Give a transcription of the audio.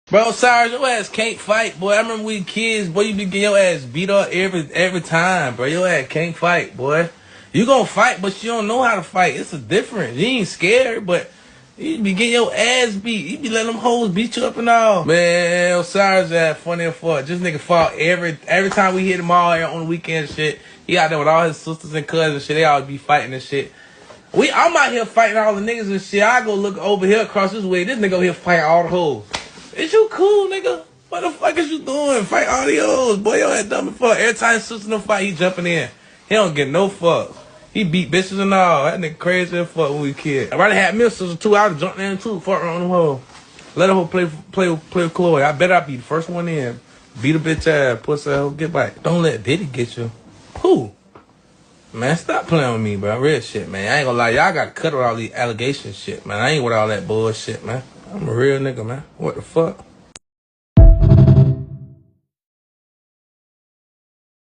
Bro, Cyrus, your ass can't fight, boy. I remember we kids, boy, you be getting your ass beat up every time, bro. Your ass can't fight, boy. You gonna fight, but you don't know how to fight. It's a difference. You ain't scared, but you be getting your ass beat. You be letting them hoes beat you up and all. Man, Osiris ass funny as fuck. This nigga fought every time we hit him all on the weekend and shit. He out there with all his sisters and cousins and shit. They always be fighting and shit. I'm out here fighting all the niggas and shit. I go look over here across this way. This nigga over here fighting all the hoes. Is you cool, nigga? What the fuck is you doing? Fight all the hoes. Boy, your ass dumb as fuck. Every time his sister in the fight, he jumping in. He don't get no fucks. He beat bitches and all. That nigga crazy as fuck when we kid. I rather had me a sister too. I would jump in too. Fuck around them hoes. Let her play with Chloe. I bet I be the first one in. Beat a bitch ass. Pussy hoe. Get back. Don't let Diddy get you. Who? Man, stop playing with me, bro. Real shit, man. I ain't gonna lie. Y'all gotta cut with all these allegation shit, man. I ain't with all that bullshit, man. I'm a real nigga, man. What the fuck?